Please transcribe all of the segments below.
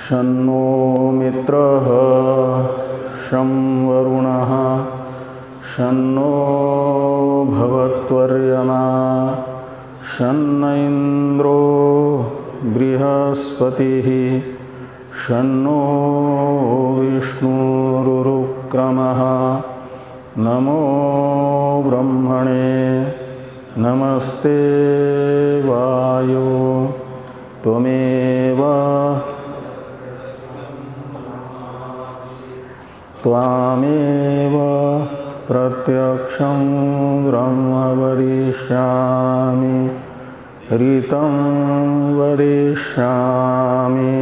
शन्नो मित्रः शं वरुणः शन्नो भवत्वर्यमा शन्न इन्द्रो बृहस्पतिः शन्नो विष्णुरुक्रमः नमो ब्रह्मणे नमस्ते वायो त्वमेव प्रत्यक्षं ब्रह्म वदिष्यामि ऋतं वदिष्यामि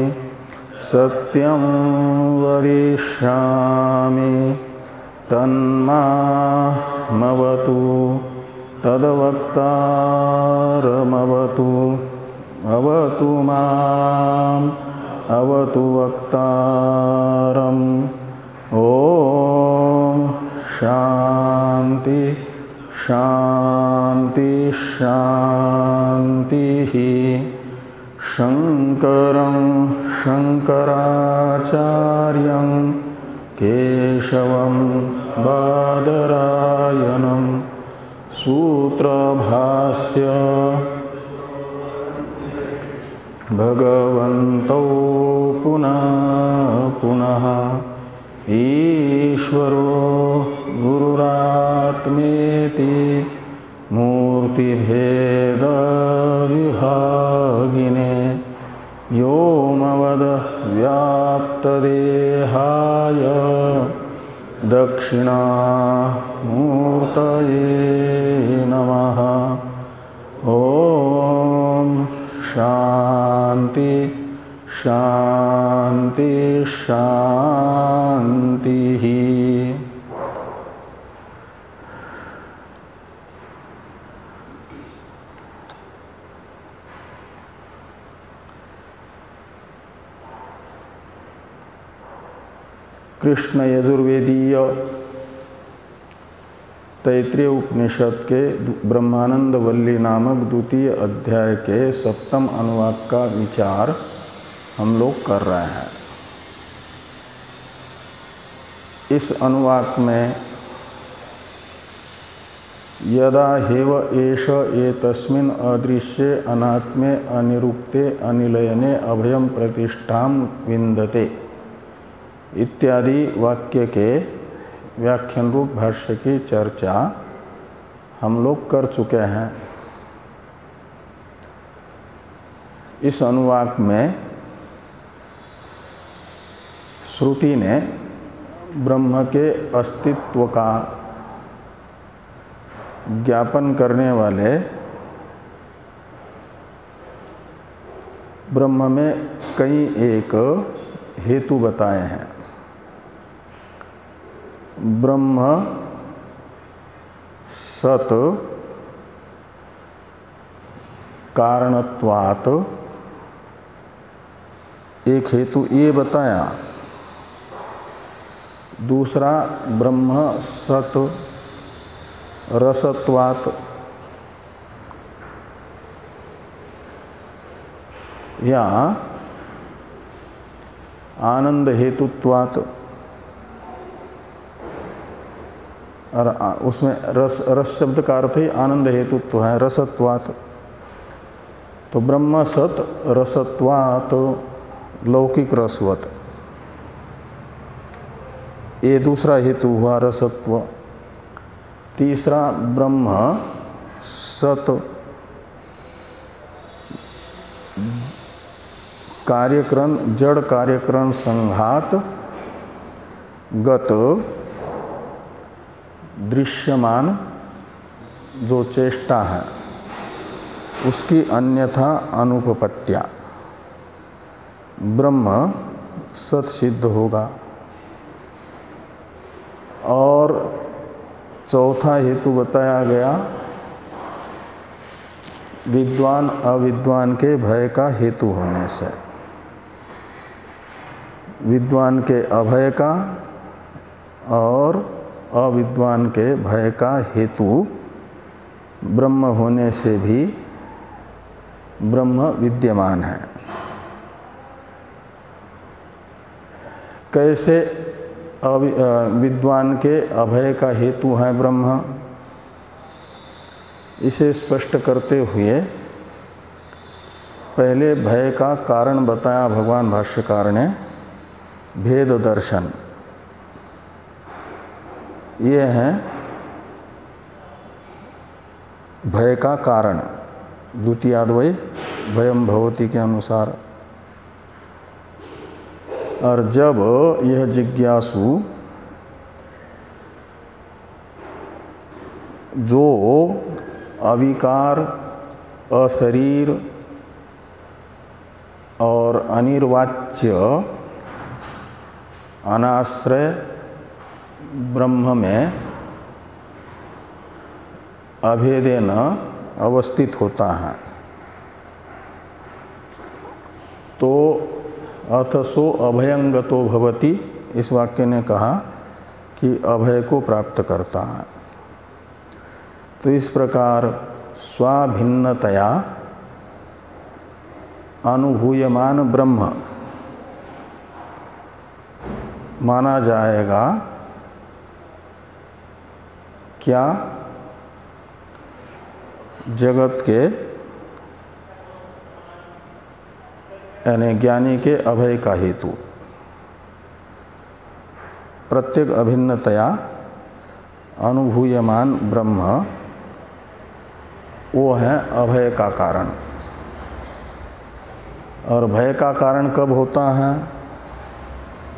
सत्यं वदिष्यामि तन्मामवतु तद्वक्तारमवतु अवतु माम् अवतु वक्तारम् ओम शांति शांति शांति। शंकरं शंकराचार्यं केशवं बादरायणं सूत्रभाष्य भगवन्तौ पुनः पुनः ईश्वरो गुरुरात्मेति मूर्तिभेद विभागिने व्योमवद् व्याप्तदेहाय दक्षिणामूर्तये नमः। ओम शांति शांति शांति। कृष्ण यजुर्वेदीय तैत्रीय उपनिषद के ब्रह्मानंद वल्ली नामक द्वितीय अध्याय के सप्तम अनुवाक का विचार हम लोग कर रहे हैं। इस अनुवाक में यदा हेव एष एतस्मिन् अदृश्ये अनात्मे अनिरुक्ते अनिलयने अभयम प्रतिष्ठां विन्दते इत्यादि वाक्य के व्याख्यान रूप भाष्य की चर्चा हम लोग कर चुके हैं। इस अनुवाक में श्रुति ने ब्रह्म के अस्तित्व का ज्ञापन करने वाले ब्रह्म में कई एक हेतु बताए हैं। ब्रह्म सत कारणत्वात् एक हेतु ये बताया। दूसरा ब्रह्म सत रसत्वात् या आनंद हेतुत्वात्, और उसमें रस शब्द का अर्थ ही आनंद हेतुत्व है, रसत्वात्। तो ब्रह्म सत रसत्वात् लौकिक रसवत, ये दूसरा हेतु हुआ रसत्व। तीसरा ब्रह्म सत कार्यकरण जड़ कार्यकरण संघात गत दृश्यमान जो चेष्टा है उसकी अन्यथा अनुपपत्या ब्रह्म सत सिद्ध होगा। और चौथा हेतु बताया गया विद्वान अविद्वान के भय का हेतु होने से। विद्वान के अभय का और अविद्वान के भय का हेतु ब्रह्म होने से भी ब्रह्म विद्यमान है। कैसे विद्वान के अभय का हेतु है ब्रह्म, इसे स्पष्ट करते हुए पहले भय का कारण बताया भगवान भाष्यकार ने, भेद दर्शन। ये है भय का कारण, द्वितीयाद्वय भयम भवति के अनुसार। और जब यह जिज्ञासु जो अविकार, अशरीर और अनिर्वाच्य अनाश्रय ब्रह्म में अभेदेन अवस्थित होता है, तो अथ सो अभयंगतो भवति, इस वाक्य ने कहा कि अभय को प्राप्त करता है। तो इस प्रकार स्वाभिन्नतया अनुभूयमान ब्रह्म माना जाएगा क्या? जगत के यानी ज्ञानी के अभय का हेतु। प्रत्येक अभिन्नतया अनुभूयमान ब्रह्म वो है अभय का कारण। और भय का कारण कब होता है?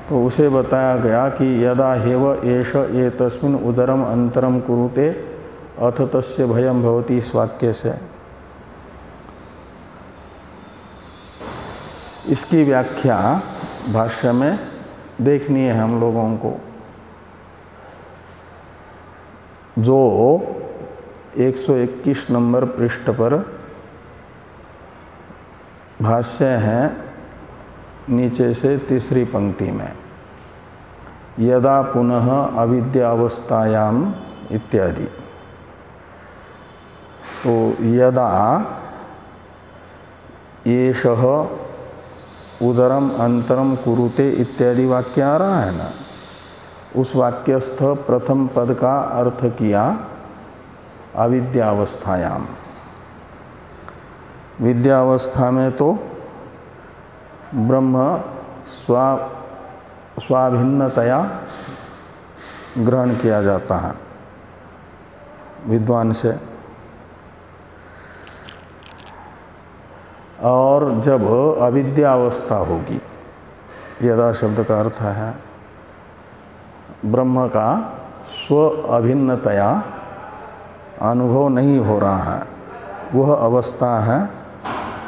तो उसे बताया गया कि यदा हेव एष एतस्मिन् उदरम अंतरम कुरुते अथ तस्य भयम भवति, इस वाक्य से। इसकी व्याख्या भाष्य में देखनी है हम लोगों को। जो 121 नंबर पृष्ठ पर भाष्य है, नीचे से तीसरी पंक्ति में, यदा पुनः अविद्यावस्थायाम इत्यादि। तो यदा एषः उदरम अंतरम कुरुते इत्यादि वाक्य आ रहा है ना, उस वाक्यस्थ प्रथम पद का अर्थ किया अविद्यावस्थायाम। विद्यावस्था में तो ब्रह्म स्वाभिन्नतया ग्रहण किया जाता है विद्वान से। और जब अविद्यावस्था होगी, यदा शब्द का अर्थ है ब्रह्म का स्व अभिन्नतया अनुभव नहीं हो रहा है, वह अवस्था है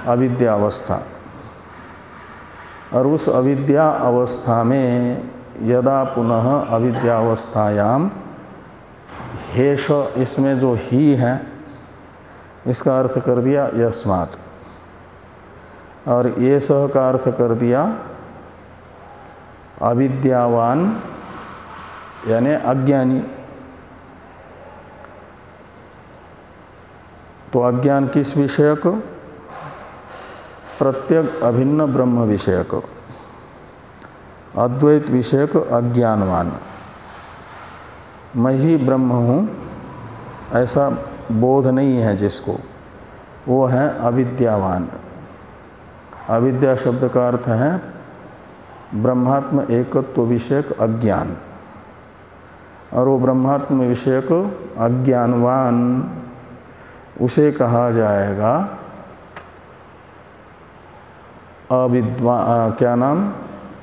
अविद्यावस्था। और उस अविद्या अवस्था में यदा पुनः अविद्यावस्थायाम, हेष इसमें जो ही है इसका अर्थ कर दिया यस्मात्, और ये सह का अर्थ कर दिया अविद्यावान यानी अज्ञानी। तो अज्ञान किस विषयक? प्रत्येक अभिन्न ब्रह्म विषयक, अद्वैत विषयक अज्ञानवान। मैं ही ब्रह्म हूँ ऐसा बोध नहीं है जिसको, वो है अविद्यावान। अविद्या शब्द का अर्थ है ब्रह्मात्म एकत्व विषयक अज्ञान, और वो ब्रह्मात्म विषयक अज्ञानवान उसे कहा जाएगा क्या नाम?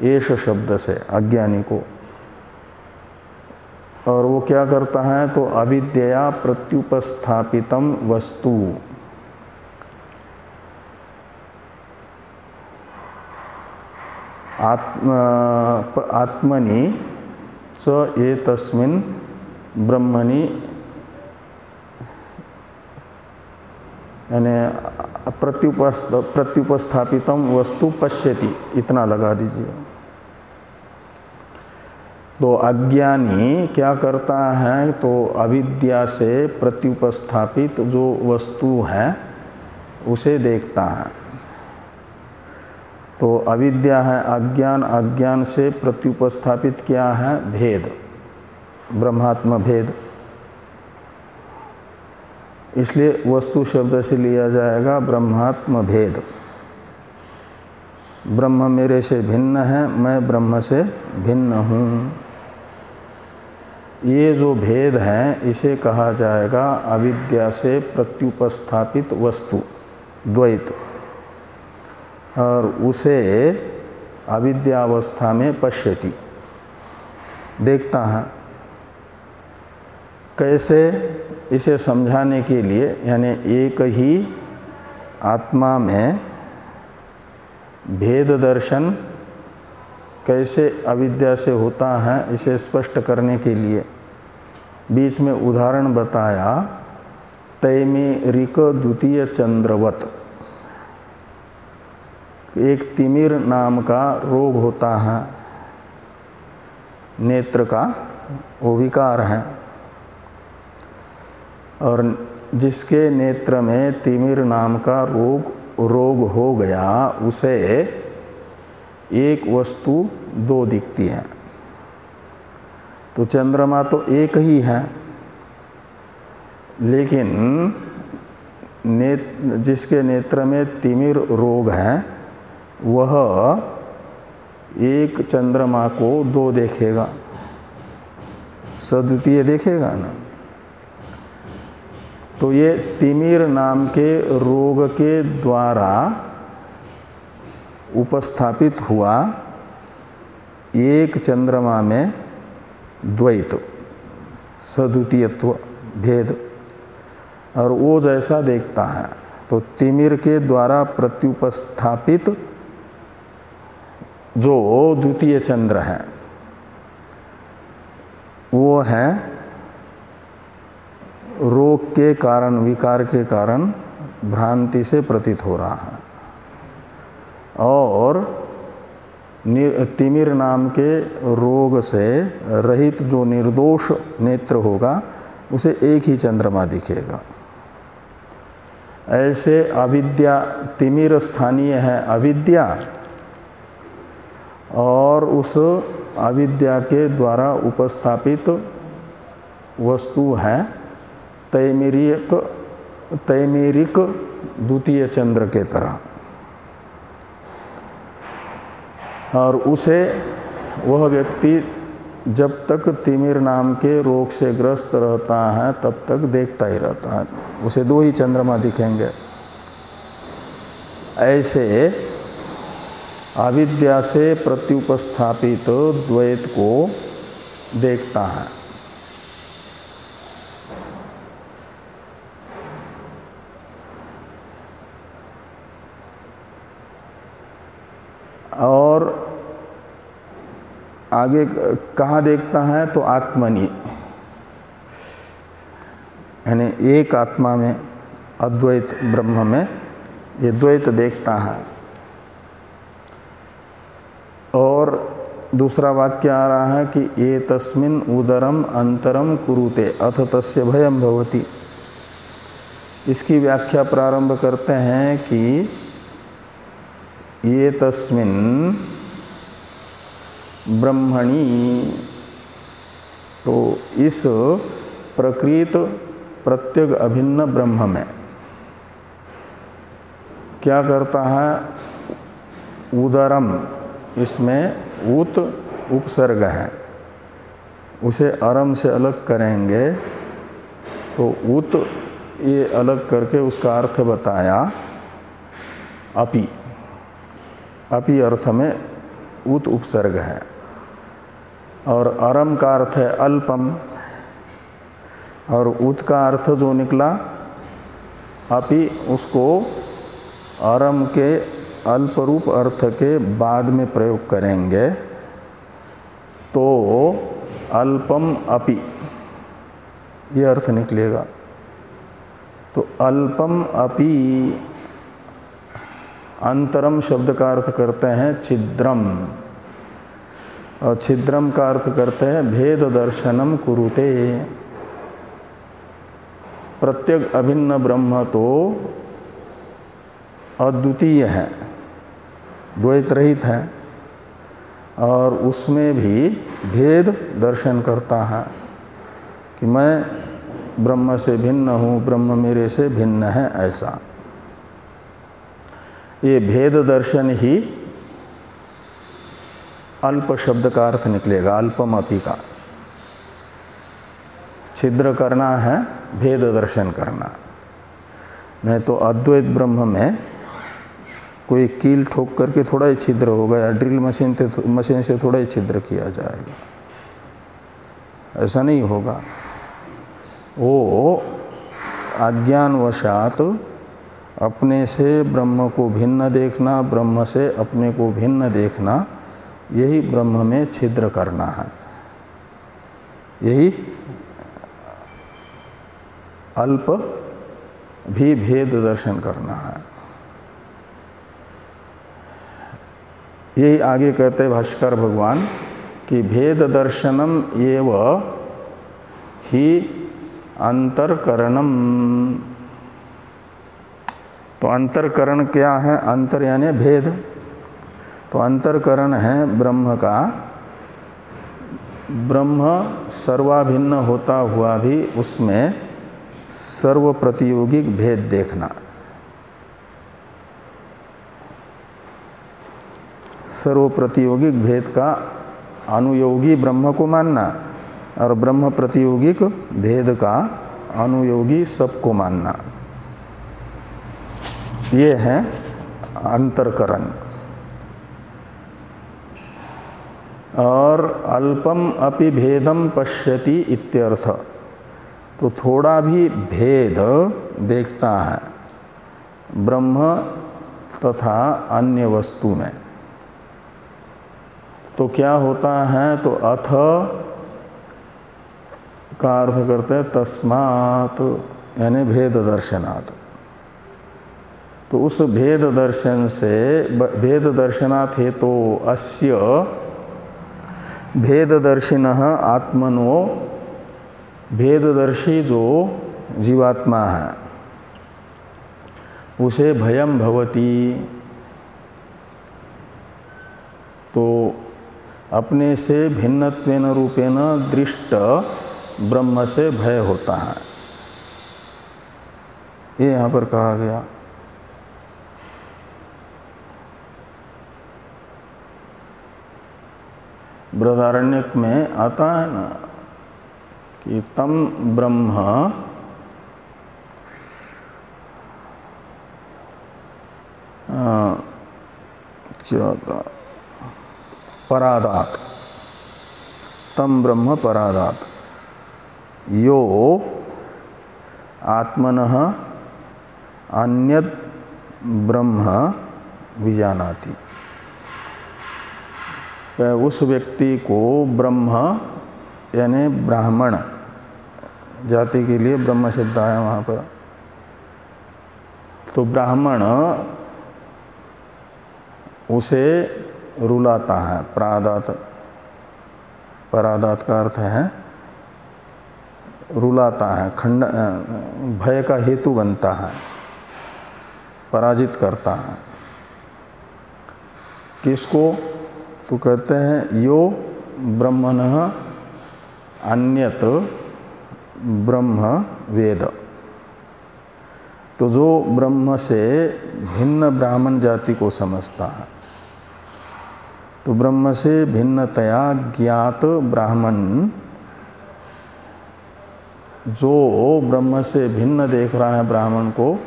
एष शब्द से अज्ञानी को। और वो क्या करता है? तो अविद्या प्रत्युपस्थापितम वस्तु, आत्मनि च एतस्मिन् ब्रह्मणि, यानी प्रत्युपस्थापितम वस्तु पश्यति, इतना लगा दीजिए। तो अज्ञानी क्या करता है? तो अविद्या से प्रत्युपस्थापित जो वस्तु है उसे देखता है। तो अविद्या है अज्ञान, अज्ञान से प्रत्युपस्थापित क्या है? भेद, ब्रह्मात्म भेद। इसलिए वस्तु शब्द से लिया जाएगा ब्रह्मात्म भेद। ब्रह्म मेरे से भिन्न है, मैं ब्रह्म से भिन्न हूँ। ये जो भेद है इसे कहा जाएगा अविद्या से प्रत्युपस्थापित वस्तु, द्वैत, और उसे अविद्यावस्था में पश्यति, देखता है। कैसे? इसे समझाने के लिए, यानी एक ही आत्मा में भेद दर्शन कैसे अविद्या से होता है, इसे स्पष्ट करने के लिए बीच में उदाहरण बताया, तैमेरिक द्वितीय चंद्रवत। एक तिमिर नाम का रोग होता है, नेत्र का वो विकार है, और जिसके नेत्र में तिमिर नाम का रोग हो गया, उसे एक वस्तु दो दिखती है। तो चंद्रमा तो एक ही है, लेकिन जिसके नेत्र में तिमिर रोग है वह एक चंद्रमा को दो देखेगा, सद्वितीय देखेगा ना। तो ये तिमिर नाम के रोग के द्वारा उपस्थापित हुआ एक चंद्रमा में द्वैत, सद्वितीयत्व, भेद, और वो जैसा देखता है। तो तिमिर के द्वारा प्रत्युपस्थापित जो द्वितीय चंद्र है वो है रोग के कारण, विकार के कारण भ्रांति से प्रतीत हो रहा है, और तिमिर नाम के रोग से रहित जो निर्दोष नेत्र होगा उसे एक ही चंद्रमा दिखेगा। ऐसे अविद्या, तिमिर स्थानीय है अविद्या, और उस अविद्या के द्वारा उपस्थापित वस्तु है तैमेरिक द्वितीय चंद्र के तरह, और उसे वह व्यक्ति जब तक तिमिर नाम के रोग से ग्रस्त रहता है तब तक देखता ही रहता है, उसे दो ही चंद्रमा दिखेंगे। ऐसे अविद्या से प्रत्युपस्थापित द्वैत को देखता है। और आगे कहाँ देखता है? तो आत्मनि, यानी एक आत्मा में, अद्वैत ब्रह्म में ये द्वैत देखता है। और दूसरा वाक्य आ रहा है कि ये तस्मिन् उदरम अंतरम कुरुते अथ तस्य भयम भवति। इसकी व्याख्या प्रारंभ करते हैं कि ये तस्मिन् ब्रह्मणि, तो इस प्रकृत प्रत्यग अभिन्न ब्रह्म में क्या करता है? उदरम, इसमें उत उपसर्ग है, उसे अरम से अलग करेंगे तो उत ये अलग करके उसका अर्थ बताया अपि। अपि अर्थ में उत उपसर्ग है, और अरम का अर्थ है अल्पम, और उत का अर्थ जो निकला अपि, उसको अरम के अल्प रूप अर्थ के बाद में प्रयोग करेंगे तो अल्पम अपि ये अर्थ निकलेगा। तो अल्पम अपि अंतरम शब्द का अर्थ करते हैं छिद्रम, और छिद्रम का अर्थ करते हैं भेद दर्शनम कुरुते। प्रत्यग अभिन्न ब्रह्म तो अद्वितीय है, द्वैत रहित है और उसमें भी भेद दर्शन करता है कि मैं ब्रह्म से भिन्न हूँ, ब्रह्म मेरे से भिन्न है, ऐसा। ये भेद दर्शन ही अल्प शब्द का अर्थ निकलेगा, अल्पमपि का। छिद्र करना है, भेद दर्शन करना। नहीं तो अद्वैत ब्रह्म में कोई कील ठोक करके थोड़ा ही छिद्र होगा, या ड्रिल मशीन से थोड़ा ही छिद्र किया जाएगा, ऐसा नहीं होगा। वो अज्ञानवशात अपने से ब्रह्म को भिन्न देखना, ब्रह्म से अपने को भिन्न देखना, यही ब्रह्म में छिद्र करना है, यही अल्प भी भेद दर्शन करना है। यही आगे कहते भाष्कर भगवान कि भेद दर्शनम एव ही अंतरकरणम। तो अंतरकरण क्या है? अंतर यानी भेद। तो अंतरकरण है ब्रह्म का, ब्रह्म सर्वाभिन्न होता हुआ भी उसमें सर्व प्रतियोगिक भेद देखना, सर्व प्रतियोगिक भेद का अनुयोगी ब्रह्म को मानना और ब्रह्म प्रतियोगिक भेद का अनुयोगी सबको मानना, ये है अंतरकरण। और अल्पम अपि भेदम पश्यति इत्यर्थ। तो थोड़ा भी भेद देखता है ब्रह्म तथा अन्य वस्तु में। तो क्या होता है? तो अथ का अर्थ करते हैं तस्मात्, यानी भेद दर्शनात्। तो उस भेद दर्शन से, भेद दर्शनात् हेतु तो अस्य भेददर्शिनः आत्मनो, भेददर्शी जो जीवात्मा है उसे भयम भवति। तो अपने से भिन्नत्वेन रूपेण दृष्ट ब्रह्म से भय होता है, ये यहाँ पर कहा गया। बृहदारण्यक में आता है ना कि तम ब्रह्म क्या था? परादात, तम ब्रह्म परादात यो आत्मनः अन्यत् ब्रह्म विजानाति। उस व्यक्ति को ब्रह्म यानी ब्राह्मण जाति के लिए ब्रह्म शब्द आया वहाँ पर। तो ब्राह्मण उसे रुलाता है, परादात, परादात का अर्थ है रुलाता है, खंड भय का हेतु बनता है, पराजित करता है। किसको? तो कहते हैं यो ब्रह्मणः अन्यत ब्रह्म वेद। तो जो ब्रह्म से भिन्न ब्राह्मण जाति को समझता है, तो ब्रह्म से भिन्नतया ज्ञात ब्राह्मण जो ब्रह्म से भिन्न देख रहा है ब्राह्मण को,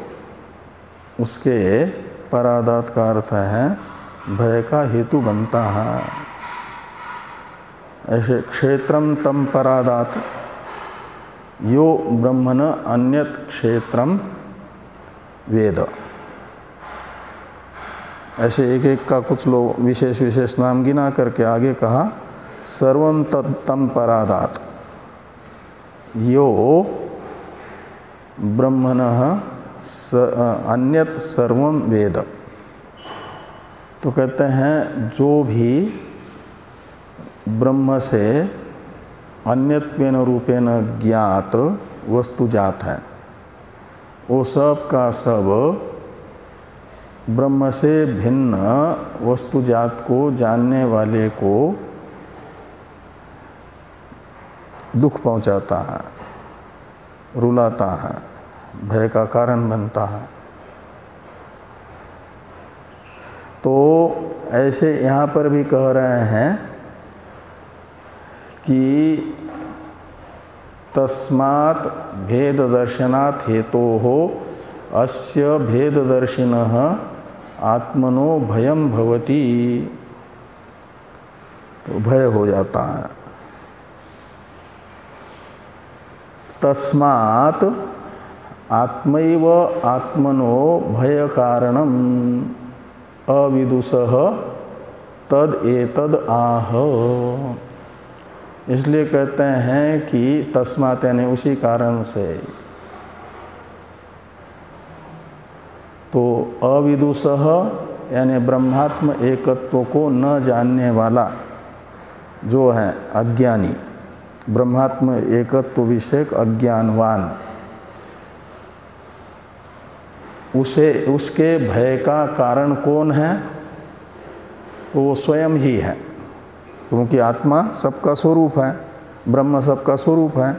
उसके परादात का अर्थ है भय का हेतु बनता है। ऐसे क्षेत्रम तम परादात यो ब्रह्मण अन्यत क्षेत्रम वेद। ऐसे एक एक का कुछ लोग विशेष विशेष नाम गिना करके आगे कहा सर्वम तम परादात यो ब्रह्मणः अन्यत सर्वम वेद। तो कहते हैं जो भी ब्रह्म से अन्यत्वेन रूपेण ज्ञात वस्तु जात है, वो सब का सब ब्रह्म से भिन्न वस्तुजात को जानने वाले को दुख पहुंचाता है, रुलाता है, भय का कारण बनता है। तो ऐसे यहाँ पर भी कह रहे हैं कि तस्मात् भेद दर्शनात् हेतोः अस्य भेद दर्शिनः आत्मनो भयम भवति, तो भय हो जाता है। तस्मात् आत्मैव आत्मनो भय कारणम अविदुषः तद एतद आह। इसलिए कहते हैं कि तस्मात् यानी उसी कारण से, तो अविदुषः यानी ब्रह्मात्म एकत्व को न जानने वाला जो है अज्ञानी, ब्रह्मात्म एकत्व विषयक अज्ञानवान, उसके भय का कारण कौन है? तो वो स्वयं ही है, क्योंकि आत्मा सबका स्वरूप है, ब्रह्म सबका स्वरूप है।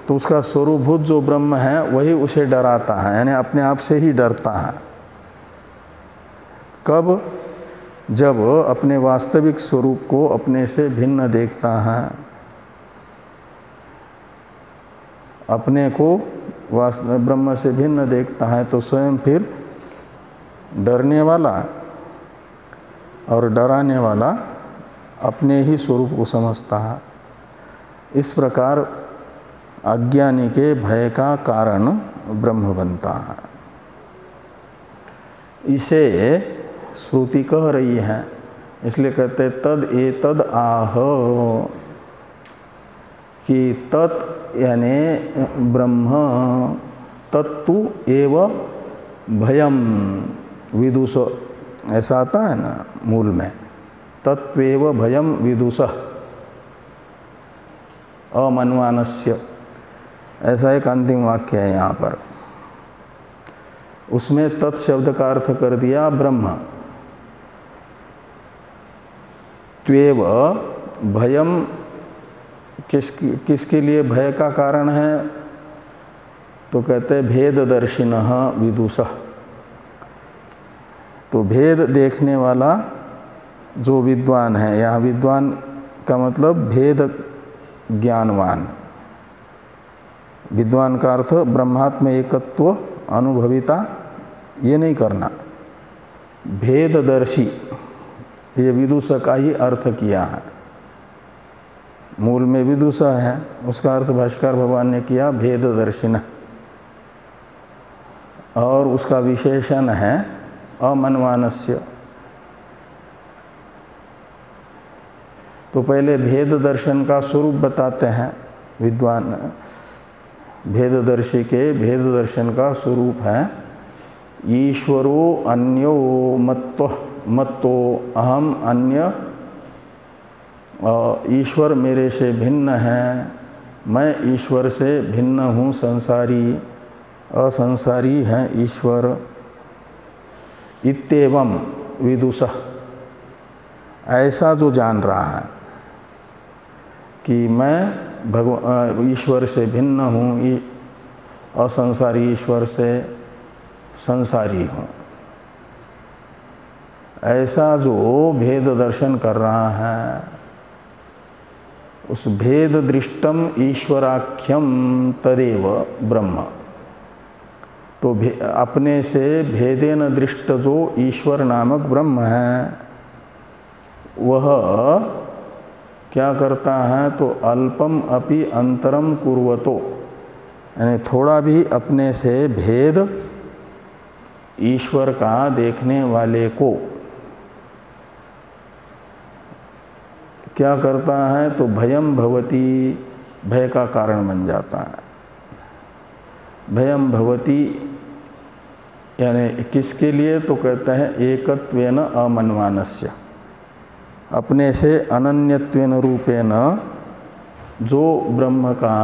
तो उसका स्वरूपभूत जो ब्रह्म है वही उसे डराता है, यानी अपने आप से ही डरता है। कब? जब अपने वास्तविक स्वरूप को अपने से भिन्न देखता है, अपने को ब्रह्म से भिन्न देखता है, तो स्वयं फिर डरने वाला और डराने वाला अपने ही स्वरूप को समझता है। इस प्रकार अज्ञानी के भय का कारण ब्रह्म बनता है। इसे श्रुति कह रही है, इसलिए कहते तद एतद आह, कि तत् यानी ब्रह्म, तत्तु एव भयम विदुष, ऐसा आता है ना मूल में, तत्वेव भयम विदुषः अमन्वानस्य, ऐसा एक अंतिम वाक्य है यहाँ पर। उसमें तत्शब्द का अर्थ कर दिया ब्रह्म। त्वेव भयम किसके लिए भय का कारण है? तो कहते भेददर्शिनः विदुषः, तो भेद देखने वाला जो विद्वान है, यहाँ विद्वान का मतलब भेद ज्ञानवान। विद्वान का अर्थ ब्रह्मात्म एकत्व अनुभविता ये नहीं करना, भेददर्शी, ये विदुष का ही अर्थ किया है। मूल में विदुष है, उसका अर्थ भाष्कर भगवान ने किया भेददर्शिन, और उसका विशेषण है अमन्वानस्य। तो पहले भेद दर्शन का स्वरूप बताते हैं विद्वान। भेददर्शी के भेद दर्शन का स्वरूप है ईश्वरो अन्यो मत्तो अहम अन्य, ईश्वर मेरे से भिन्न है, मैं ईश्वर से भिन्न हूँ, संसारी असंसारी है ईश्वर। इत्येवं विदुषः, ऐसा जो जान रहा है कि मैं ईश्वर से भिन्न हूँ, असंसारी ईश्वर से संसारी हूँ, ऐसा जो भेद दर्शन कर रहा है, उस भेद दृष्टम ईश्वराख्यम तदेव ब्रह्म। तो अपने से भेदेन दृष्ट जो ईश्वर नामक ब्रह्म है, वह क्या करता है? तो अल्पम अपि अंतरम कुर्वतो, यानी थोड़ा भी अपने से भेद ईश्वर का देखने वाले को क्या करता है? तो भयम भवति, भय का कारण बन जाता है। भयम भवति यानी किसके लिए? तो कहते हैं एकत्वेन अमन्वानस्य, अपने से अनन्यत्वेन रूपेण जो ब्रह्म का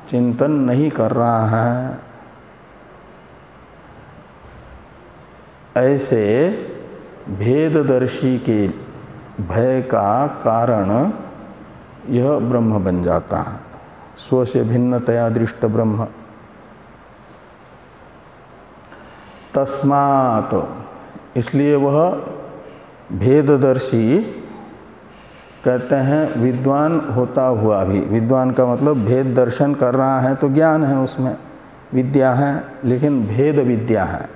चिंतन नहीं कर रहा है, ऐसे भेददर्शी के भय का कारण यह ब्रह्म बन जाता है, स्व से भिन्नतया दृष्ट ब्रह्म। तस्मात्, इसलिए वह भेददर्शी कहते हैं विद्वान होता हुआ भी, विद्वान का मतलब भेद दर्शन कर रहा है तो ज्ञान है, उसमें विद्या है, लेकिन भेद विद्या है,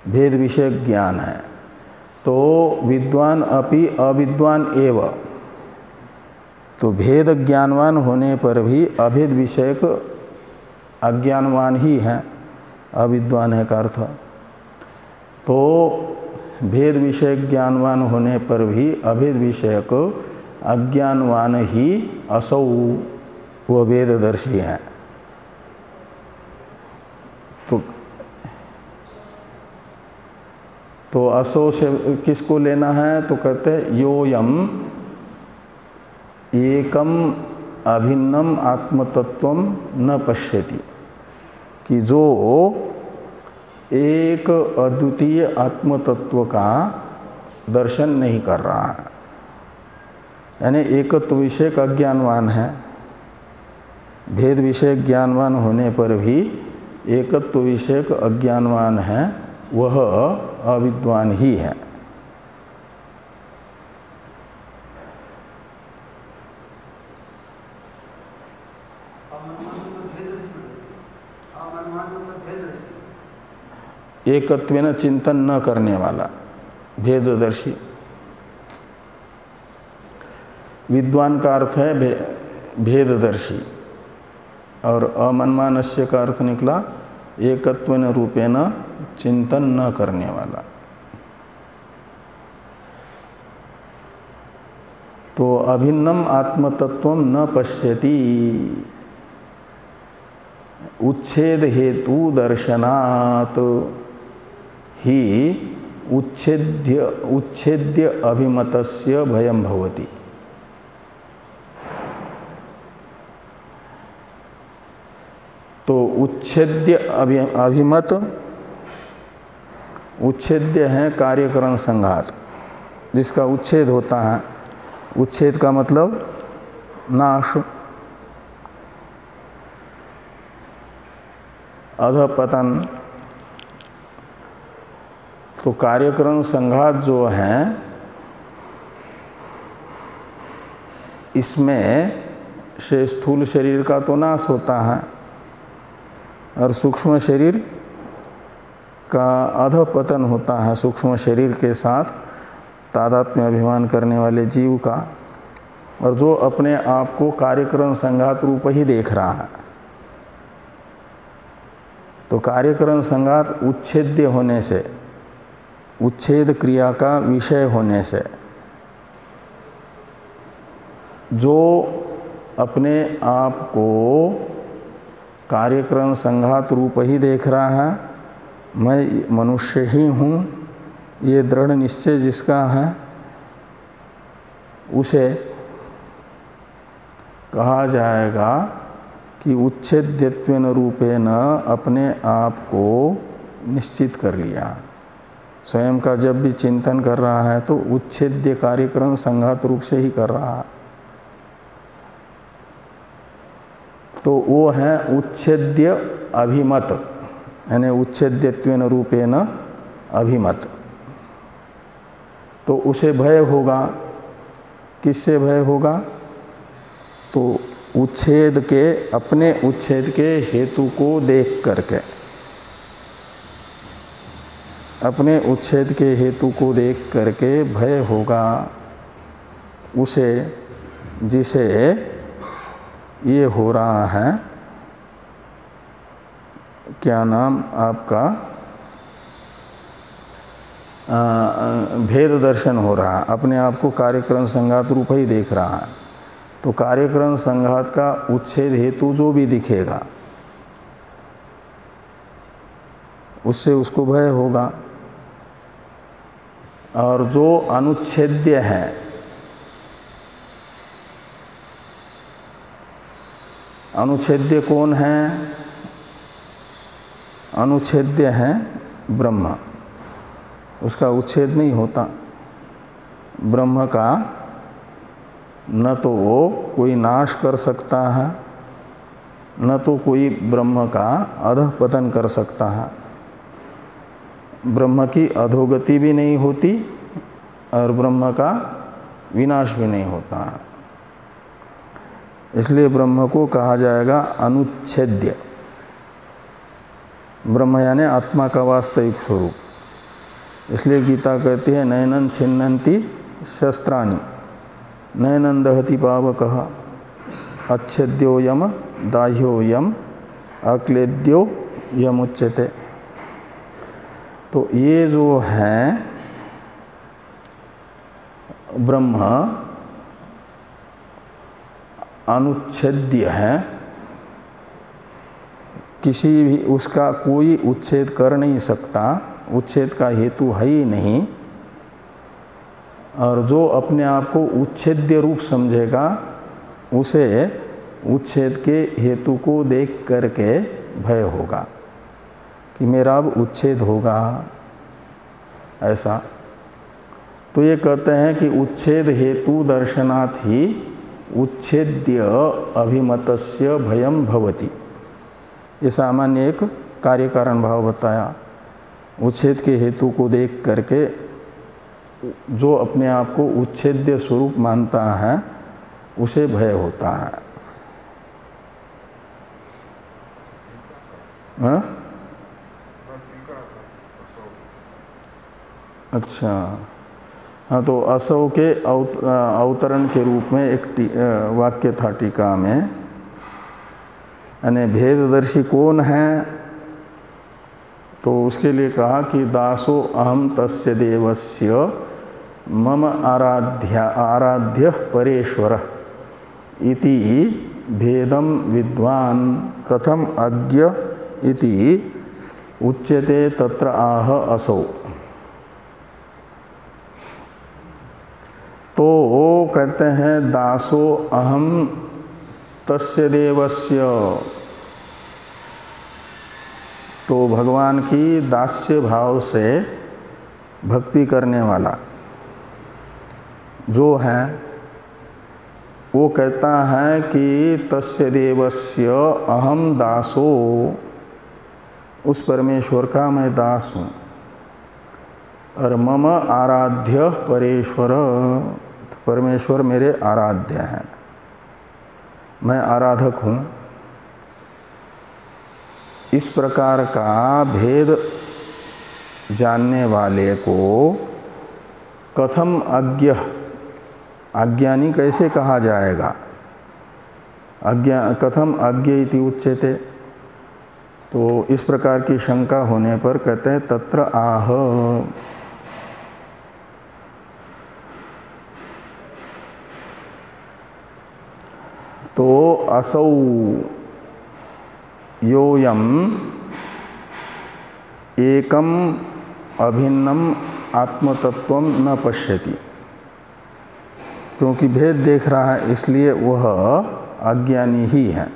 भेद विषय ज्ञान है। तो विद्वान अपि अविद्वान एव, तो भेद ज्ञानवान होने पर भी अभेद विषयक अज्ञानवान ही है, अविद्वान है का अर्थ। तो भेद विषय ज्ञानवान होने पर भी अभेद विषयक अज्ञानवान ही असौ वह वेददर्शी है। तो असौ से किसको लेना है, तो कहते हैं योयम एकम अभिन्नम आत्मतत्वम न पश्यति, कि जो एक अद्वितीय आत्मतत्व का दर्शन नहीं कर रहा है, यानी एकत्व विषयक अज्ञानवान है। भेद विषय ज्ञानवान होने पर भी एकत्व विषयक अज्ञानवान है, वह अविद्वान ही है। एकत्वेन चिंतन न करने वाला भेददर्शी। विद्वान का अर्थ है भेददर्शी, और अमन्मानस्य का अर्थ निकला एकत्वेन रूपेण चिंतन न करने वाला। तो अभिन्नम आत्मतत्वम न पश्यति, उच्छेद हेतु दर्शनात् ही उच्छेद्य अभिमतस्य भयं भवति। तो उच्छेद्य अभिमत, उच्छेद्य है कार्यकरण संघात, जिसका उच्छेद होता है। उच्छेद का मतलब नाश, अधपतन। तो कार्यकरण संघात जो है, इसमें से स्थूल शरीर का तो नाश होता है, और सूक्ष्म शरीर का अधपतन होता है, सूक्ष्म शरीर के साथ तादात्म्य अभिमान करने वाले जीव का, और जो अपने आप को कार्यकरण संघात रूप ही देख रहा है। तो कार्यकरण संघात उच्छेद्य होने से, उच्छेद क्रिया का विषय होने से, जो अपने आप को कार्यकरण संघात रूप ही देख रहा है, मैं मनुष्य ही हूँ, ये दृढ़ निश्चय जिसका है, उसे कहा जाएगा कि उच्छेद्यत्वेन रूपेण अपने आप को निश्चित कर लिया। स्वयं का जब भी चिंतन कर रहा है तो उच्छेद्य कार्यकरण संघात रूप से ही कर रहा है। तो वो है उच्छेद्य अभिमत, यानी उच्छेद्यत्वेन रूपेण अभिमत। तो उसे भय होगा, किससे भय होगा, तो उच्छेद के, अपने उच्छेद के हेतु को देख करके, अपने उच्छेद के हेतु को देख करके भय होगा उसे, जिसे ये हो रहा है, क्या नाम आपका, भेद दर्शन हो रहा है, अपने आप को कार्यकरण संघात रूप ही देख रहा है। तो कार्यकरण संघात का उच्छेद हेतु जो भी दिखेगा, उससे उसको भय होगा। और जो अनुच्छेद्य है, अनुच्छेद्य कौन है, अनुच्छेद्य है ब्रह्म। उसका उच्छेद नहीं होता। ब्रह्म का न तो वो कोई नाश कर सकता है, न तो कोई ब्रह्म का अधःपतन कर सकता है। ब्रह्म की अधोगति भी नहीं होती और ब्रह्म का विनाश भी नहीं होता है। इसलिए ब्रह्म को कहा जाएगा अनुच्छेद्य। ब्रह्म यानी आत्मा का वास्तविक स्वरूप। इसलिए गीता कहती है नैनं छिन्नन्ति शस्त्राणि नैनं दहति पावकः अच्छेद्यो यम दाह्यो यम अक्लेद्यो यमुच्यते। तो ये जो है ब्रह्म अनुच्छेद्य है, किसी भी उसका कोई उच्छेद कर नहीं सकता, उच्छेद का हेतु है ही नहीं। और जो अपने आप को उच्छेद्य रूप समझेगा उसे उच्छेद के हेतु को देख करके भय होगा कि मेरा अब उच्छेद होगा, ऐसा। तो ये कहते हैं कि उच्छेद हेतु दर्शनात् ही उच्छेद्य अभिमतस्य भयम भवति। ये सामान्य एक कार्य कारण भाव बताया। उच्छेद के हेतु को देख करके जो अपने आप को उच्छेद्य स्वरूप मानता है उसे भय होता है। हाँ? अच्छा, हाँ, तो असौ के अवतरण के रूप में एक वाक्य था टीका में, यानी भेददर्शी कौन है, तो उसके लिए कहा कि दासो अहम तस्य देवस्य मम आराध्य परेश्वर इति भेदम विद्वान कथम अज्ञ इति उच्यते तत्र आह असौ। तो वो कहते हैं दासो अहम तस्य देवस्य, तो भगवान की दास्य भाव से भक्ति करने वाला जो है वो कहता है कि तस्य देवस्य अहम दासो, उस परमेश्वर का मैं दास हूँ। और मम आराध्य परेश्वर, परमेश्वर मेरे आराध्य हैं, मैं आराधक हूँ। इस प्रकार का भेद जानने वाले को कथम अज्ञ, अज्ञानी कैसे कहा जाएगा? कथम अज्ञ इति उच्यते। तो इस प्रकार की शंका होने पर कहते हैं तत्र आह, तो असौ योयम एकम अभिन्नम आत्मतत्वम न पश्यति। क्योंकि भेद देख रहा है इसलिए वह अज्ञानी ही है,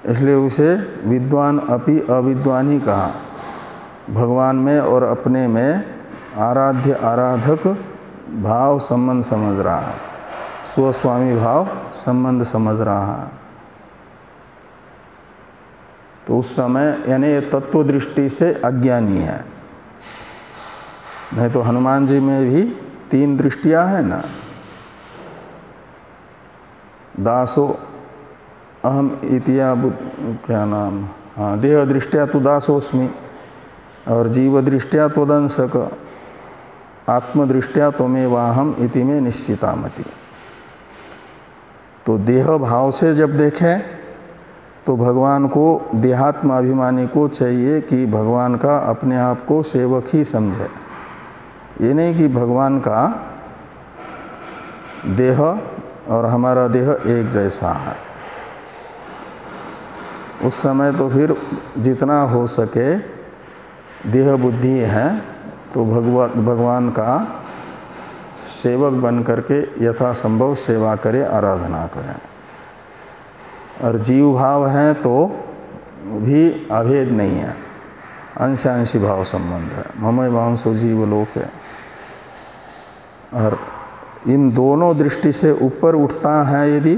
इसलिए उसे विद्वान अपि अविद्वान ही कहा। भगवान में और अपने में आराध्य आराधक भाव संबंध समझ रहा है, स्वस्वामी भाव संबंध समझ रहा है। तो उस समय यानी तत्व दृष्टि से अज्ञानी है। नहीं तो हनुमान जी में भी 3 दृष्टियां हैं ना, दासो अहम इतिया क्या नाम, हाँ, देह दृष्टिया तो दासोस्मि, और जीव दृष्टिया तो दंसक, आत्मदृष्टिया तो में वाहम इति में निश्चितामति। तो देह भाव से जब देखें तो भगवान को, देहात्माभिमानी को चाहिए कि भगवान का अपने आप को सेवक ही समझे। ये नहीं कि भगवान का देह और हमारा देह एक जैसा है। उस समय तो फिर जितना हो सके देह बुद्धि है तो भगवान का सेवक बन करके यथासंभव सेवा करे, आराधना करें। और जीव भाव है तो भी अभेद नहीं है, अंशांशी भाव संबंध है, ममय वांसो जीव लोक है। और इन दोनों दृष्टि से ऊपर उठता है यदि,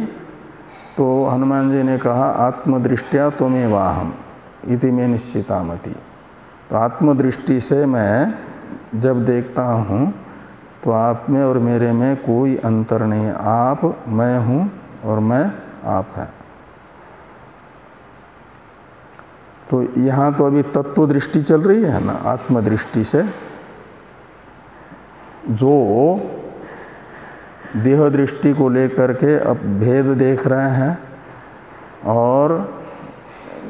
तो हनुमान जी ने कहा आत्मदृष्टिया त्वमेवाहम् इति मे निश्चिता मति। तो आत्मदृष्टि से मैं जब देखता हूँ तो आप में और मेरे में कोई अंतर नहीं, आप मैं हूँ और मैं आप है। तो यहाँ तो अभी तत्व दृष्टि चल रही है ना, आत्मदृष्टि से जो देह दृष्टि को लेकर के अब भेद देख रहे हैं और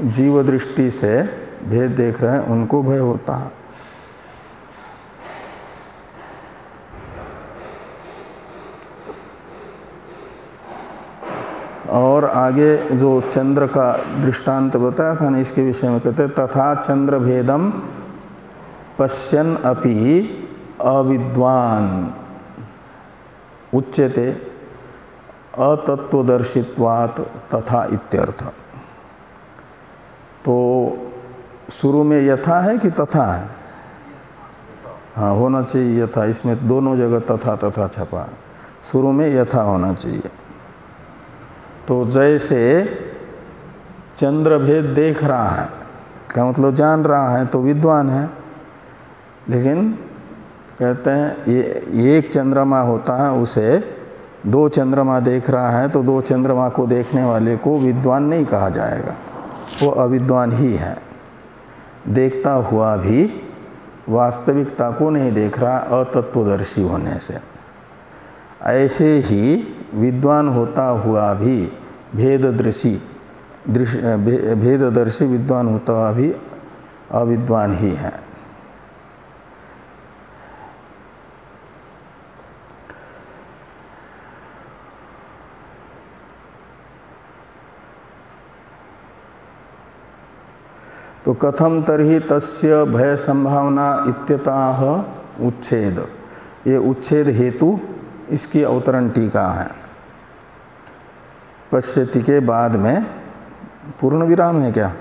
जीव दृष्टि से भेद देख रहे हैं, उनको भय होता है। और आगे जो चंद्र का दृष्टांत बताया था ना, इसके विषय में कहते तथा चंद्र भेदम पश्यन् अपि अविद्वान उच्यते अतत्वदर्शित्वात् तथा इत्यर्थ। तो शुरू में यथा है कि तथा है? हाँ, होना चाहिए यथा, इसमें दोनों जगह तथा तथा छपा है, शुरू में यथा होना चाहिए। तो जैसे चंद्र भेद देख रहा है, क्या मतलब जान रहा है, तो विद्वान है। लेकिन कहते हैं ये एक चंद्रमा होता है, उसे दो चंद्रमा देख रहा है, तो दो चंद्रमा को देखने वाले को विद्वान नहीं कहा जाएगा, वो अविद्वान ही है। देखता हुआ भी वास्तविकता को नहीं देख रहा अतत्वदर्शी होने से। ऐसे ही विद्वान होता हुआ भी भेददर्शी विद्वान होता हुआ भी अविद्वान ही है। तो कथम तर्हि तस्य भय संभावना इत्यतः उच्छेद, ये उच्छेद हेतु इसकी अवतरण टीका है। पश्यति के बाद में पूर्ण विराम है क्या?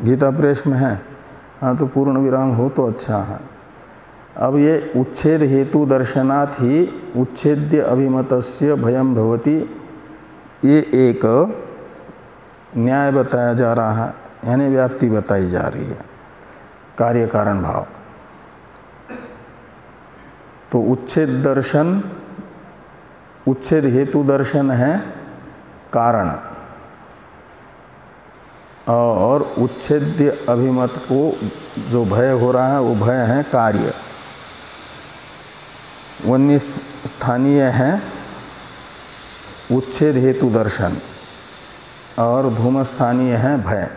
गीता प्रेस में है, हाँ, तो पूर्ण विराम हो तो अच्छा है। अब ये उच्छेद हेतु दर्शनात् ही उच्छेद्य अभिमतस्य भयम भवति, ये एक न्याय बताया जा रहा है, यानी व्याप्ति बताई जा रही है, कार्य कारण भाव। तो उच्छेद दर्शन, उच्छेद हेतु दर्शन है कारण, और उच्छेद्य अभिमत को जो भय हो रहा है वो भय है कार्य। वन्य स्थानीय है उच्छेद हेतु दर्शन और धूम स्थानीय है भय।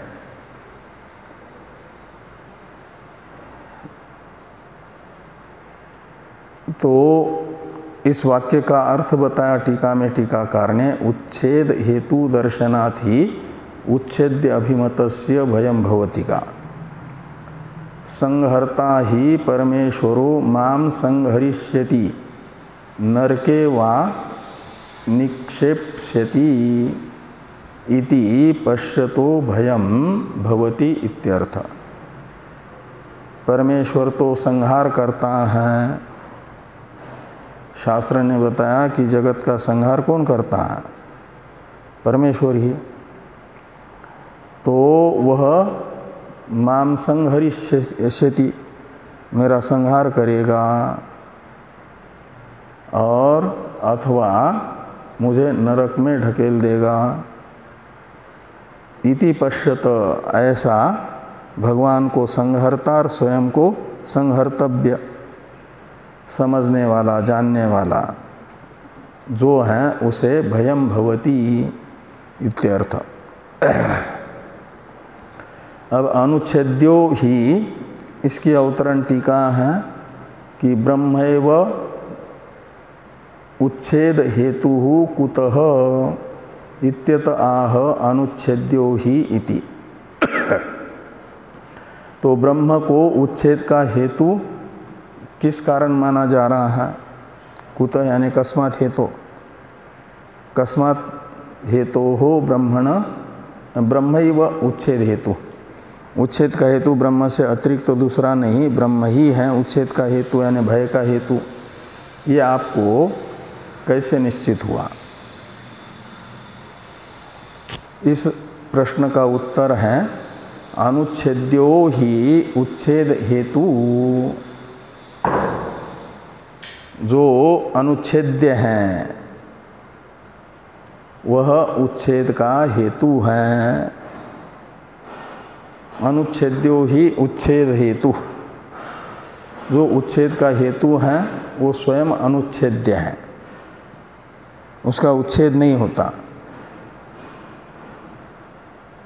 तो इस वाक्य का अर्थ बताया टीका में टीकाकार ने, उच्छेद हेतु दर्शनात् ही उच्छेद्य अभिमतस्य भयम भवति का। संहर्ता ही परमेश्वरो माम संहरिष्यति नरके वा निक्षेप्स्यति इति पश्यतो भयम भवति इत्यर्थ। परमेश्वर तो संहार करता है। शास्त्र ने बताया कि जगत का संहार कौन करता है? परमेश्वर ही। तो वह माम संहरिष्यति, मेरा संहार करेगा, और अथवा मुझे नरक में ढकेल देगा। इति पश्यत, ऐसा भगवान को संहर्ता और स्वयं को संहर्तव्य समझने वाला, जानने वाला जो है उसे भयम भवति इत्यर्थ। अब अनुच्छेद्यो ही इसकी अवतरण टीका है कि ब्रह्मैव उच्छेद हेतु कुतः इत्यत आह अनुच्छेद्यो ही इति। तो ब्रह्म को उच्छेद का हेतु किस कारण माना जा रहा है? कुतः यानी कस्मात् हेतु, कस्मात् हेतु हो ब्रह्मण ब्रह्मैव उच्छेद हेतु, उच्छेद का हेतु ब्रह्म से अतिरिक्त तो दूसरा नहीं, ब्रह्म ही है उच्छेद का हेतु यानी भय का हेतु। ये आपको कैसे निश्चित हुआ? इस प्रश्न का उत्तर है अनुच्छेद्यो ही उच्छेद हेतु। जो अनुच्छेद्य हैं वह उच्छेद का हेतु है। अनुच्छेद्यो ही उच्छेद हेतु। जो उच्छेद का हेतु है वो स्वयं अनुच्छेद्य है, उसका उच्छेद नहीं होता।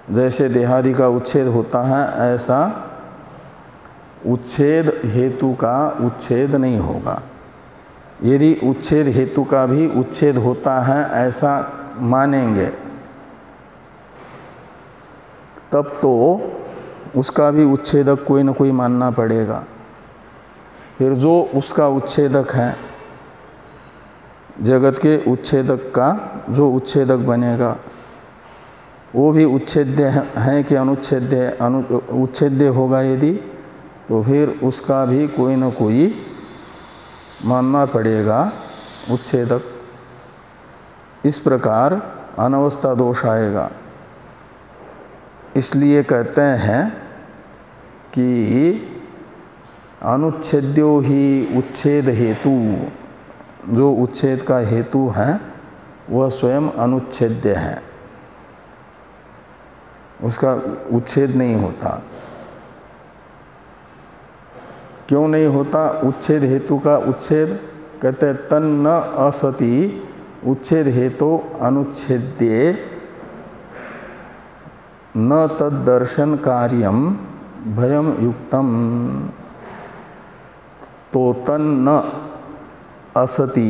जैसे देहादि का उच्छेद होता है ऐसा उच्छेद हेतु का उच्छेद नहीं होगा। यदि उच्छेद हेतु का भी उच्छेद होता है ऐसा मानेंगे तब तो उसका भी उच्छेदक कोई न कोई मानना पड़ेगा। फिर जो उसका उच्छेदक है, जगत के उच्छेदक का जो उच्छेदक बनेगा वो भी उच्छेद्य है कि अनुच्छेद्य? उच्छेद्य होगा यदि, तो फिर उसका भी कोई न कोई मानना पड़ेगा उच्छेदक। इस प्रकार अनवस्था दोष आएगा। इसलिए कहते हैं कि अनुच्छेद्यो ही उच्छेद हेतु। जो उच्छेद का हेतु है वह स्वयं अनुच्छेद्य है, उसका उच्छेद नहीं होता। क्यों नहीं होता उच्छेद हेतु का उच्छेद? कहते तन्न असति उच्छेद हेतु अनुच्छेद्ये न तद्दर्शन कार्यम भयम युक्तम। तो तन्न असति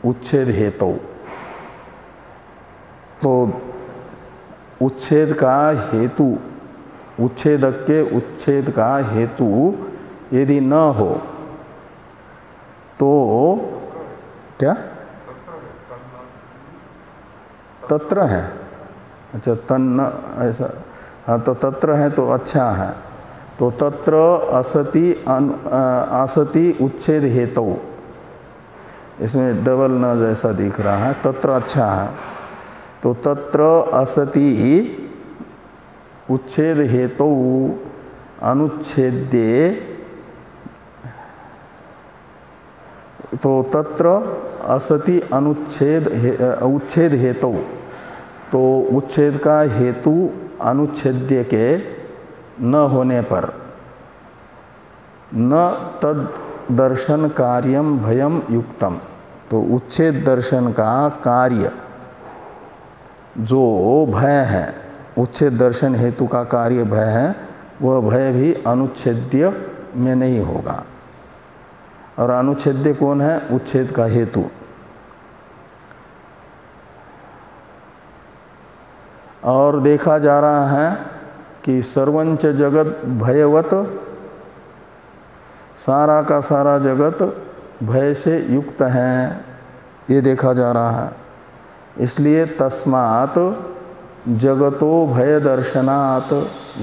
उच्छेद हेतु। तो उच्छेद का हेतु, उच्छेदक के उच्छेद का हेतु यदि न हो तो क्या तत्र है? अच्छा तन्न ऐसा, हाँ तो तत्र है तो अच्छा है। तो तत्र असति असति उच्छेद हेतु, इसमें डबल न जैसा दिख रहा है, तत्र अच्छा है। तो तत्र असति उच्छेद हेतु अनुच्छेद्ये। तो तत्र असति अनुच्छेद उच्छेद हेतु। तो उच्छेद का हेतु अनुच्छेद्य के न होने पर न तद दर्शन कार्यम भयम युक्तम। तो उच्छेद दर्शन का कार्य जो भय है, उच्छेद दर्शन हेतु का कार्य भय है, वह भय भी अनुच्छेद्य में नहीं होगा। और अनुच्छेद्य कौन है? उच्छेद का हेतु। और देखा जा रहा है कि सर्वंच जगत भयवत, सारा का सारा जगत भय से युक्त है, ये देखा जा रहा है। इसलिए तस्मात् जगतो भय दर्शनात्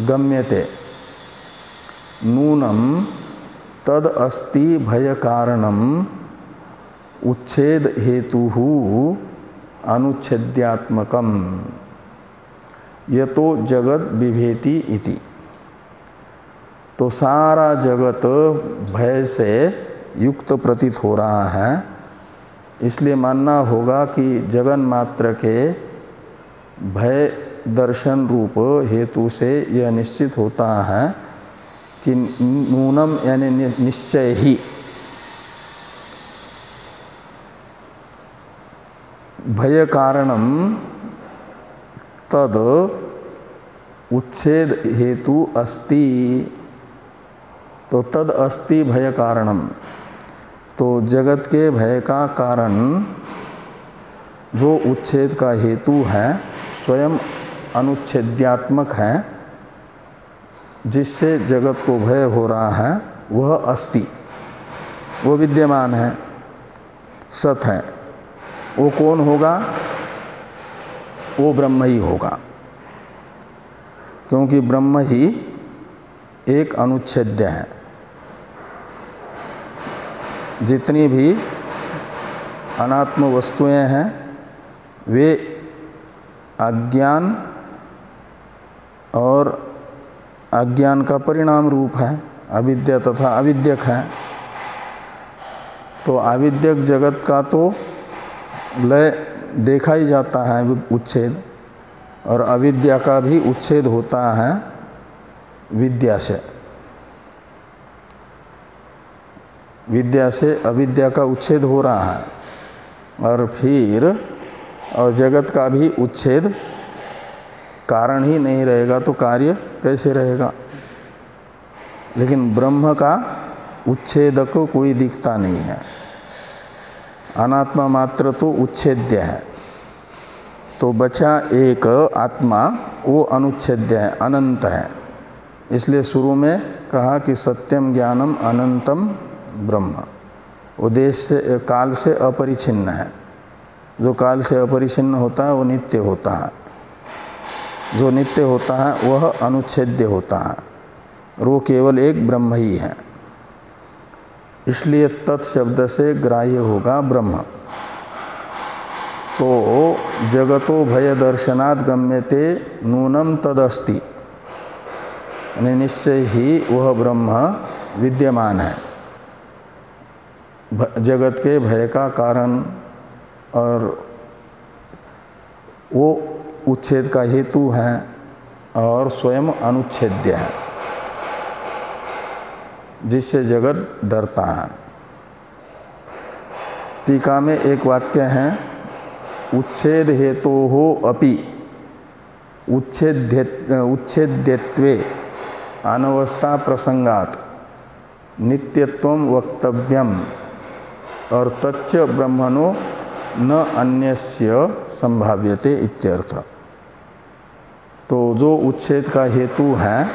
गम्यते नूनम तद अस्ति भय कारणम उच्छेद हेतु अनुच्छेद्यात्मकम यतो जगत बिभेति इति। तो सारा जगत भय से युक्त प्रतीत हो रहा है, इसलिए मानना होगा कि जगन मात्र के भय दर्शन रूप हेतु से यह निश्चित होता है कि नूनम यानी निश्चय ही भय कारणम तद उच्छेद हेतु अस्ति। तो तद अस्ति भय कारणम। तो जगत के भय का कारण जो उच्छेद का हेतु है स्वयं अनुच्छेद्यात्मक है, जिससे जगत को भय हो रहा है वह अस्ति, वो विद्यमान है, सत है। वो कौन होगा? वो ब्रह्म ही होगा। क्योंकि ब्रह्म ही एक अनुच्छेद्य है। जितनी भी अनात्म वस्तुएं हैं वे अज्ञान और अज्ञान का परिणाम रूप है, अविद्या तथा अविद्यक है। तो अविद्यक जगत का तो लय देखा ही जाता है, उच्छेद, और अविद्या का भी उच्छेद होता है विद्या से। विद्या से अविद्या का उच्छेद हो रहा है, और फिर और जगत का भी उच्छेद, कारण ही नहीं रहेगा तो कार्य कैसे रहेगा। लेकिन ब्रह्म का उच्छेदक कोई दिखता नहीं है, अनात्मा मात्र तो उच्छेद्य है। तो बचा एक आत्मा, वो अनुच्छेद्य है, अनंत है। इसलिए शुरू में कहा कि सत्यम ज्ञानम अनंतम ब्रह्म, वो देश से काल से अपरिछिन्न है। जो काल से अपरिछिन्न होता है वो नित्य होता है, जो नित्य होता है वह अनुच्छेद्य होता है, और वो केवल एक ब्रह्म ही है। इसलिए तत्शब्द से ग्राह्य होगा ब्रह्म। तो जगतो भय दर्शनात् गम्यते नूनम तदस्ति, यानी निश्चय ही वह ब्रह्म विद्यमान है। जगत के भय का कारण, और वो उच्छेद का हेतु है और स्वयं अनुच्छेद्य है, जिससे जगत डरता है। टीका में एक वाक्य है, उच्छेद हेतोः अपि उच्छेद्यत्वे अनवस्था प्रसंगात् नित्यत्वं वक्तव्यम और तच्च ब्रह्मणो न अन्यस्य संभाव्यते इत्यर्थ। तो जो उच्छेद का हेतु है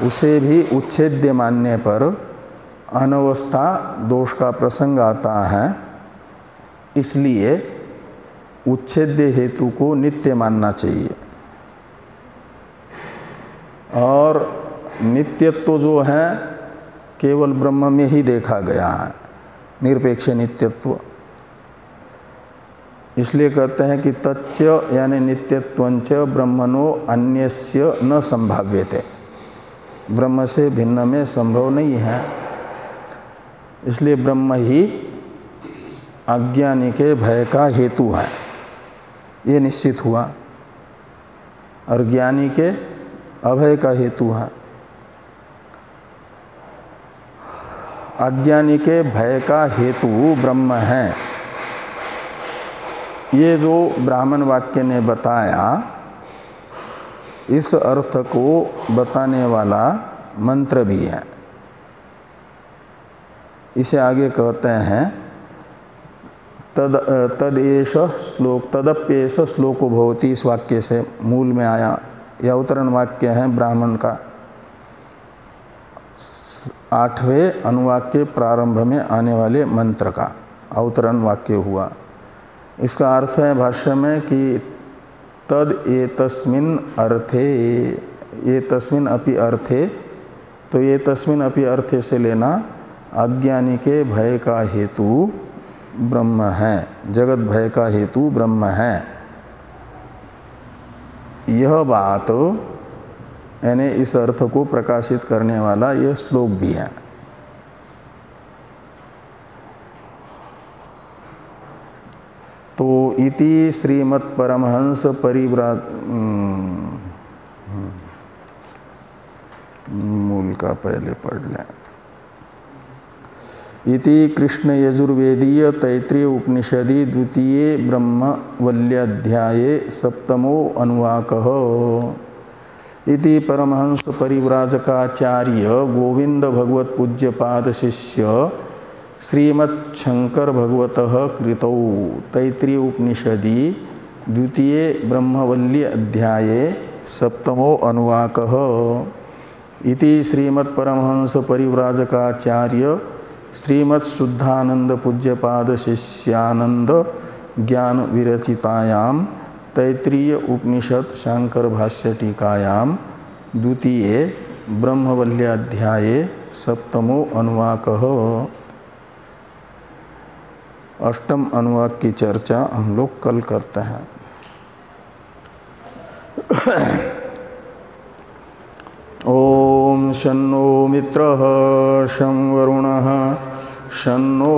उसे भी उच्छेद्य मानने पर अनवस्था दोष का प्रसंग आता है, इसलिए उच्छेद्य हेतु को नित्य मानना चाहिए। और नित्यत्व जो है केवल ब्रह्म में ही देखा गया है, निरपेक्ष नित्यत्व। इसलिए कहते हैं कि तच्च यानी नित्यत्वंच ब्रह्मणो अन्यस्य न संभाव्यते, ब्रह्म से भिन्न में संभव नहीं है। इसलिए ब्रह्म ही अज्ञानी के भय का हेतु है, ये निश्चित हुआ, और ज्ञानी के अभय का हेतु है। अज्ञानी के भय का हेतु ब्रह्म है, ये जो ब्राह्मण वाक्य ने बताया, इस अर्थ को बताने वाला मंत्र भी है। इसे आगे कहते हैं तदेश श्लोक तदप्येष श्लोको भवति, इस वाक्य से मूल में आया। यह अवतरण वाक्य है ब्राह्मण का, 8वें अनुवाक के प्रारंभ में आने वाले मंत्र का अवतरण वाक्य हुआ। इसका अर्थ है भाष्य में कि तद एतस्मिन् अर्थे, एतस्मिन् अपि अर्थे, तो एतस्मिन् अपि अर्थे से लेना अज्ञानी के भय का हेतु ब्रह्म है, जगत भय का हेतु ब्रह्म है। यह बात यानी इस अर्थ को प्रकाशित करने वाला यह श्लोक भी है। तो इति श्रीमत्परमहंस परिव्राज, मूल का पहले पढ़ लें। इति कृष्ण यजुर्वेदीय तैत्रीय उपनिषदि द्वितीये ब्रह्मवल्याध्याये 7मो अनुवाकः। इति परमहंस परिव्राजकाचार्य गोविंद भगवत पूज्यपाद शिष्य श्रीमच्छंकर भगवतः कृतौ तैत्रीय उपनिषदि द्वितीये ब्रह्मवल्ली अध्याये 7मो अनुवाकः। इति श्रीमत्परमहंस परिव्राजकाचार्य श्रीमत्शुद्धानंद पूज्यपाद शिष्यानंद ज्ञान विरचितायां तैत्रीय उपनिषद शांकर भाष्य टीकायाम द्वितीय ब्रह्मवल्याध्याये सप्तमो अनुवाकः। अष्टम अनुवाक की चर्चा हम लोग कल करते हैं। ओम शन्नो मित्रः शं वरुणः शन्नो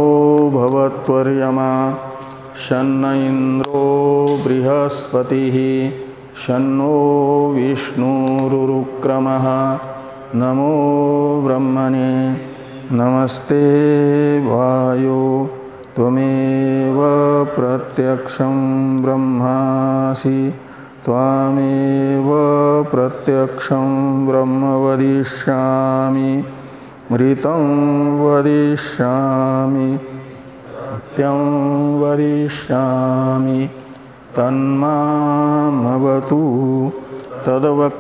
भवत्वर्यमा शन्न इंद्रो बृहस्पतिः शन्नो विष्णुरुक्रमः। नमो ब्रह्मणे नमस्ते वायो त्वमेव प्रत्यक्षं ब्रह्मासि त्वामेव प्रत्यक्षं ब्रह्म वदिष्यामि ऋतं वदिष्यामि सत्यं वदिष्यामि तन्मामवतु तद्वक्तारमवतु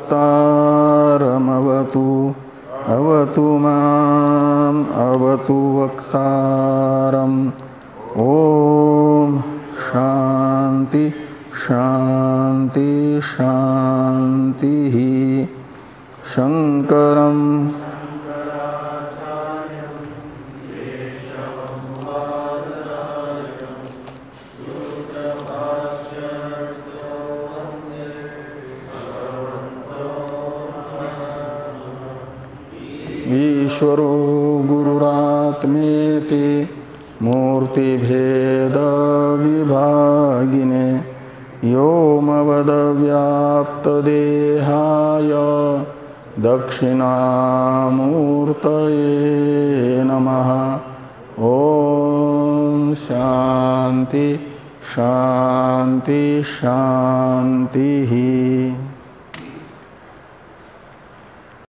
अवतु माम् अवतु वक्तारम्। ओम शांति शांति शांति। शंकरं ईश्वरो गुरुरात्मेति मूर्तिभेद विभागिने व्योमवद्व्याप्तदेहाय दक्षिणामूर्तये नमः। ओम शांति शांति शांति।